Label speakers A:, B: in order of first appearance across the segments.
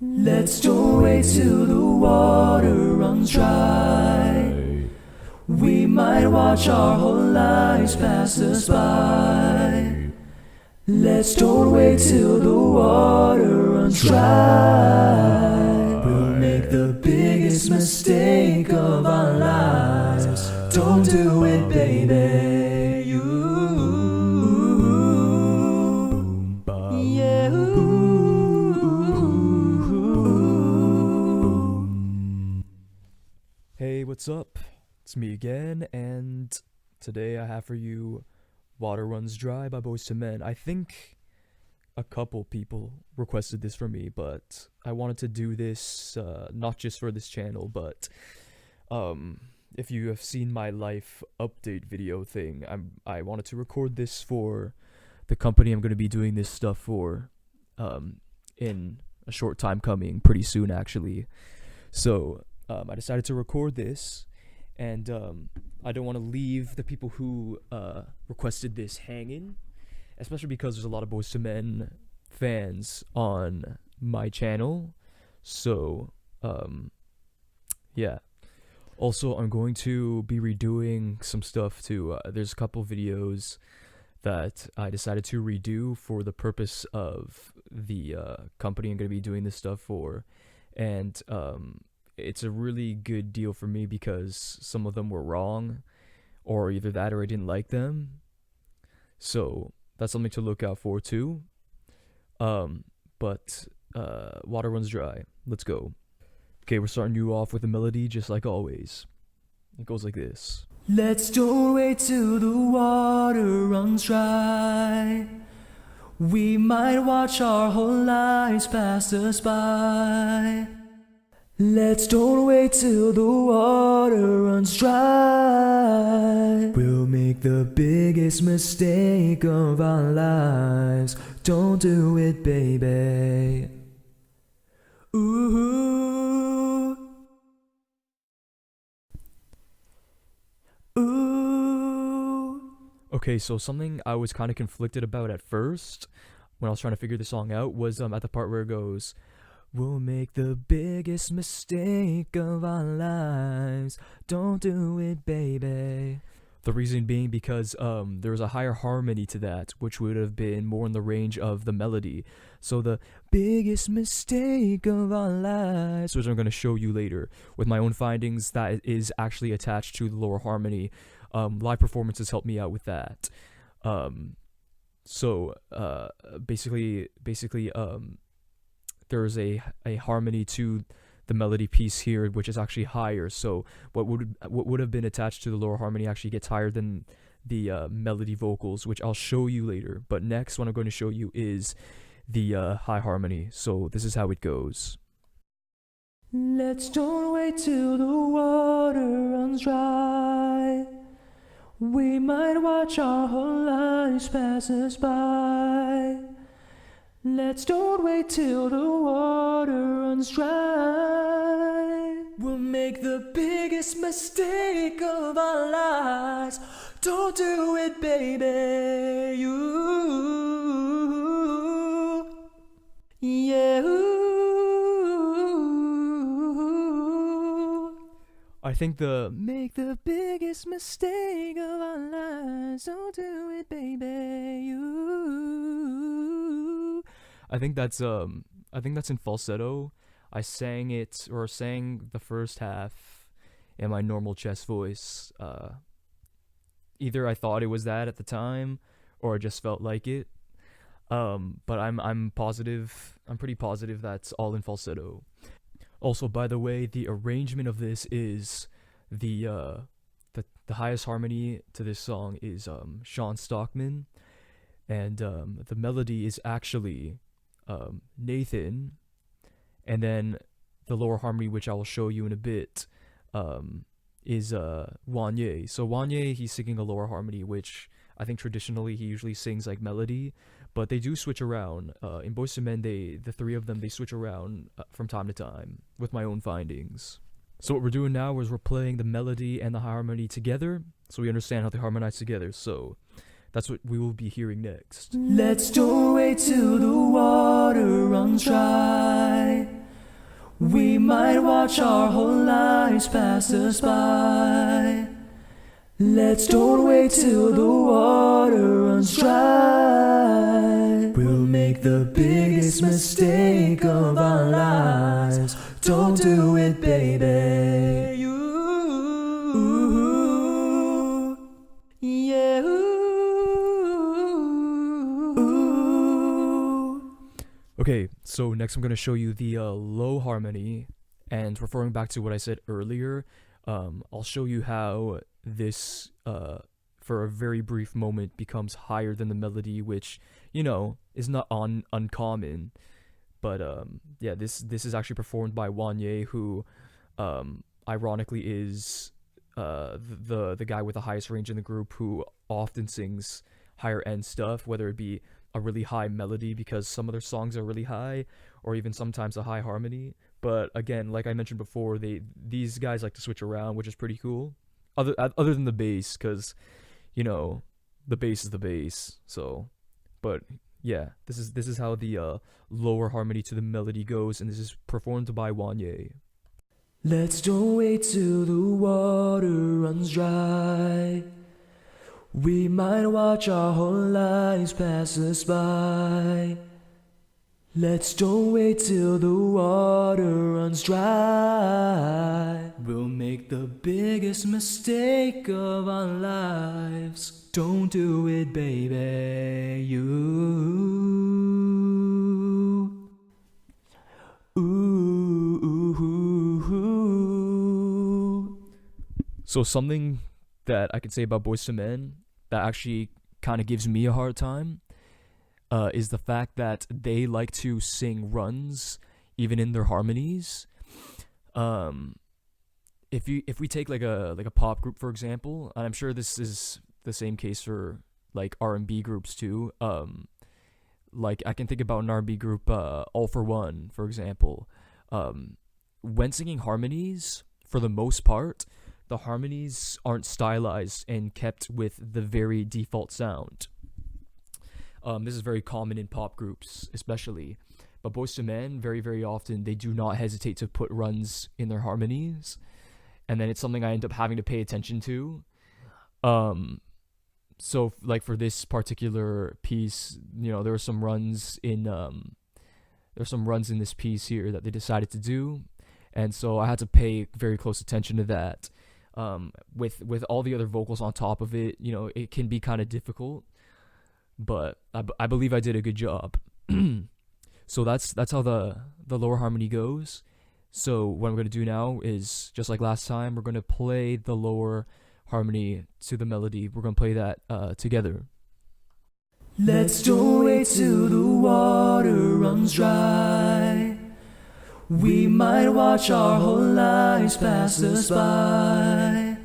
A: Let's don't wait till the water runs dry. We might watch our whole lives pass us by. Let's don't wait till the water runs dry. We'll make the biggest mistake of our lives. Don't do it, baby. You. Yeah.
B: Hey, what's up? It's me again, and today I have for you Water Runs Dry by Boyz II. I think a couple people requested this from me, but I wanted to do this not just for this channel, but if you have seen my life update video thing, I wanted to record this for the company I'm going to be doing this stuff for in a short time coming, pretty soon actually. So I decided to record this, and I don't want to leave the people who requested this hanging, especially because there's a lot of Boyz II fans on my channel. So yeah. Also, I'm going to be redoing some stuff too. There's a couple videos that I decided to redo for the purpose of the company I'm going to be doing this stuff for, and it's a really good deal for me because some of them were wrong, or either that or I didn't like them. So that's something to look out for too. But Water Runs Dry. Let's go. Okay, we're starting you off with a melody just like always. It goes like this.
A: Let's don't wait till the water runs dry. We might watch our whole lives pass us by. Let's don't wait till the water runs dry. We'll make the biggest mistake of our lives. Don't do it, baby. Ooh. Ooh.
B: Okay, so something I was kind of conflicted about at first when I was trying to figure the song out was at the part where it goes, "We'll make the biggest mistake of our lives. Don't do it, baby." The reason being because there was a higher harmony to that, which would have been more in the range of the melody. So the biggest mistake of our lives, which I'm going to show you later with my own findings, that is actually attached to the lower harmony. Live performances help me out with that. Basically, there's a harmony to the melody piece here, which is actually higher. So what would have been attached to the lower harmony actually gets higher than the melody vocals, which I'll show you later. But next, what I'm going to show you is the high harmony. So this is how it goes.
A: Let's don't wait till the water runs dry. We might watch our whole lives pass us by. Let's don't wait till the water runs dry. We'll make the biggest mistake of our lives. Don't do it, baby. You. Yeah.
B: I think make the biggest mistake of our lives. Don't do it, baby. You. I think that's in falsetto. I sang the first half in my normal chest voice. Either I thought it was that at the time, or I just felt like it. But I'm pretty positive that's all in falsetto. Also, by the way, the arrangement of this is the highest harmony to this song is Sean Stockman, and the melody is actually Nathan, and then the lower harmony, which I will show you in a bit, is Wanye. So Wanye, he's singing a lower harmony, which I think traditionally he usually sings like melody, but they do switch around. In Boyz II, the three of them, they switch around from time to time with my own findings. So what we're doing now is we're playing the melody and the harmony together, so we understand how they harmonize together. So that's what we will be hearing next.
A: Let's don't wait till the water runs dry. We might watch our whole lives pass us by. Let's don't wait till the water runs dry. We'll make the biggest mistake of our lives. Don't do it, baby. Ooh, yeah. Ooh.
B: Okay, so next I'm going to show you the low harmony, and referring back to what I said earlier, I'll show you how this, for a very brief moment, becomes higher than the melody, which, you know, is not uncommon. But yeah, this is actually performed by Wanye, who ironically is the guy with the highest range in the group, who often sings higher end stuff, whether it be a really high melody because some of their songs are really high, or even sometimes a high harmony. But again, like I mentioned before, these guys like to switch around, which is pretty cool. Other than the bass, because, you know, the bass is the bass. So, but yeah, this is how the lower harmony to the melody goes, and this is performed by Wanye.
A: Let's don't wait till the water runs dry. We might watch our whole lives pass us by. Let's don't wait till the water runs dry. We'll make the biggest mistake of our lives. Don't do it, baby. You. Ooh.
B: So something that I could say about Boyz II Men that actually kind of gives me a hard time is the fact that they like to sing runs even in their harmonies. If we take like a pop group, for example, and I'm sure this is the same case for like R&B groups too. Like I can think about an R&B group, All For One, for example. When singing harmonies, for the most part, the harmonies aren't stylized and kept with the very default sound. This is very common in pop groups, especially. But Boyz II Men, very, very often, they do not hesitate to put runs in their harmonies. And then it's something I end up having to pay attention to. So, like, for this particular piece, you know, there were some runs in this piece here that they decided to do. And so I had to pay very close attention to that. With all the other vocals on top of it, you know, it can be kind of difficult. But I believe I did a good job. So that's how the lower harmony goes. So what I'm going to do now is, just like last time, we're going to play the lower harmony to the melody. We're going to play that together.
A: Let's don't wait till the water runs dry. We might watch our whole lives pass us by.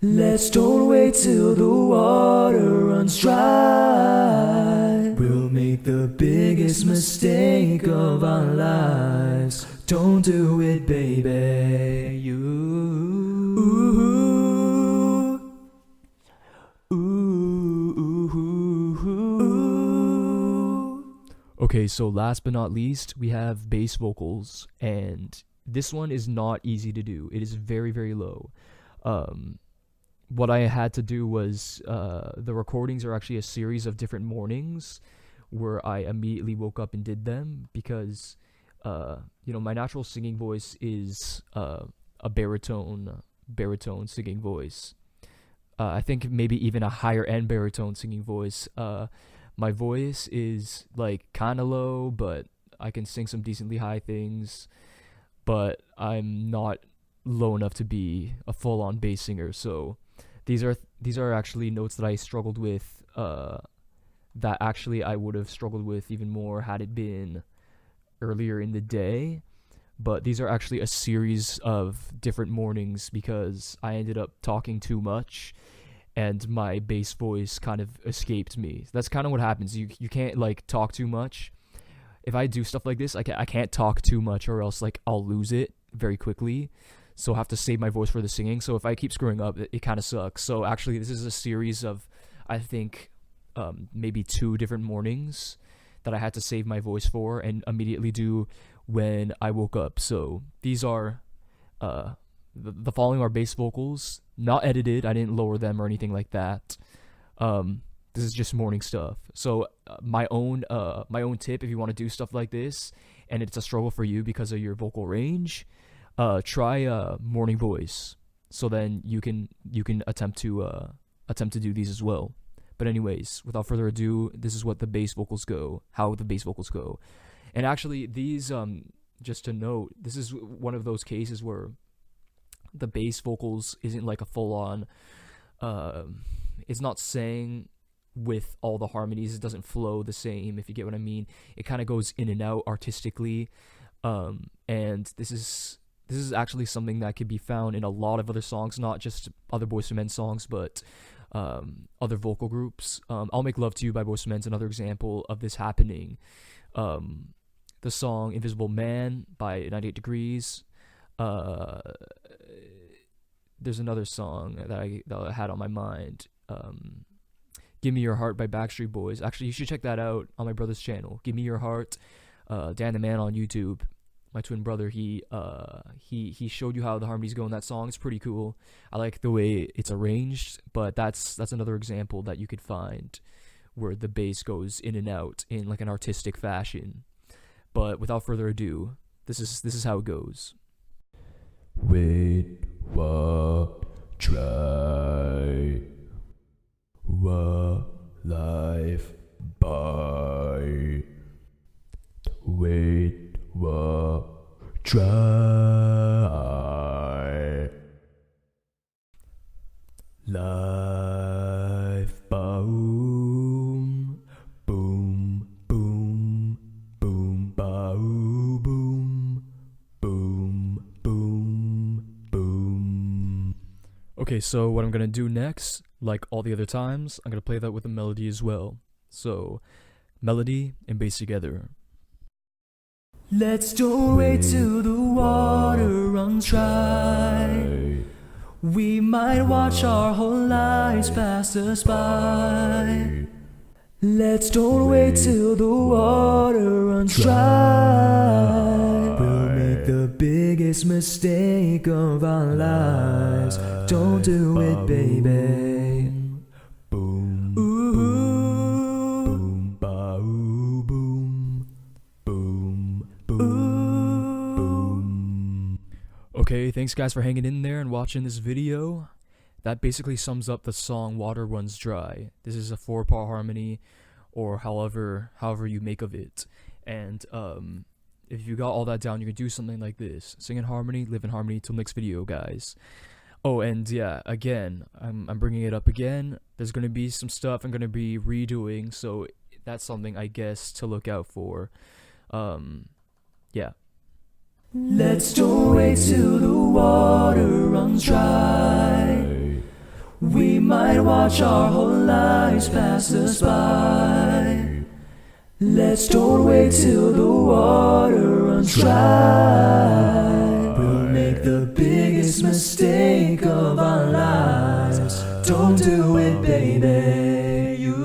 A: Let's don't wait till the water runs dry. We'll make the biggest mistake of our lives. Don't do it, baby. You. Ooh. Ooh.
B: Okay, so last but not least, we have bass vocals, and this one is not easy to do. It is very, very low. What I had to do was, the recordings are actually a series of different mornings where I immediately woke up and did them because, you know, my natural singing voice is a baritone singing voice. I think maybe even a higher end baritone singing voice. My voice is like kind of low, but I can sing some decently high things, but I'm not low enough to be a full-on bass singer. So these are actually notes that I struggled with, that actually I would have struggled with even more had it been earlier in the day. But these are actually a series of different mornings because I ended up talking too much and my bass voice kind of escaped me. That's kind of what happens. You can't like talk too much. If I do stuff like this, I can't talk too much or else like I'll lose it very quickly. So I have to save my voice for the singing. So if I keep screwing up, it kind of sucks. So actually this is a series of, I think, maybe 2 different mornings that I had to save my voice for and immediately do when I woke up. So these are the following are bass vocals, not edited. I didn't lower them or anything like that. This is just morning stuff. So my own tip, if you want to do stuff like this and it's a struggle for you because of your vocal range, try morning voice. So then you can attempt to do these as well. But anyways, without further ado, this is what the bass vocals go. How the bass vocals go. And actually, these just to note, this is one of those cases where the bass vocals isn't like a full-on. It's not sang with all the harmonies. It doesn't flow the same, if you get what I mean. It kind of goes in and out artistically. And this is actually something that could be found in a lot of other songs, not just other Boyz II Men songs, but other vocal groups. I'll Make Love to You by Boyz II Men is another example of this happening. The song Invisible Man by 98 Degrees. There's another song that I had on my mind. Give Me Your Heart by Backstreet Boys. Actually, you should check that out on my brother's channel. Give Me Your Heart. Dan the Man on YouTube. My twin brother, he showed you how the harmonies go in that song. It's pretty cool. I like the way it's arranged, but that's another example that you could find where the bass goes in and out in like an artistic fashion. But without further ado, this is how it goes.
A: Wait, what, try, what, life, by. Wait, what, try, life, boom, boom, boom, boom, boom, boom, boom, boom.
B: Okay, so what I'm gonna do next, like all the other times, I'm gonna play that with a melody as well. So, melody and bass together.
A: Let's don't wait till the water runs dry. We might watch our whole lives pass us by. Let's don't wait till the water runs dry. We'll make the biggest mistake of our lives. Don't do it, baby. Boom, boom, boom, boom, boom, boom.
B: Okay, thanks guys for hanging in there and watching this video. That basically sums up the song Water Runs Dry. This is a 4-part harmony, or however you make of it. And if you got all that down, you can do something like this. Sing in harmony, live in harmony. Till next video, guys. Oh, and yeah, again, I'm bringing it up again. There's going to be some stuff I'm going to be redoing, so that's something, I guess, to look out for. Yeah.
A: Let's don't wait till the water runs dry. We might watch our whole lives pass us by. Let's don't wait till the water runs dry. We'll make the biggest mistake of our lives. Don't do it, baby. You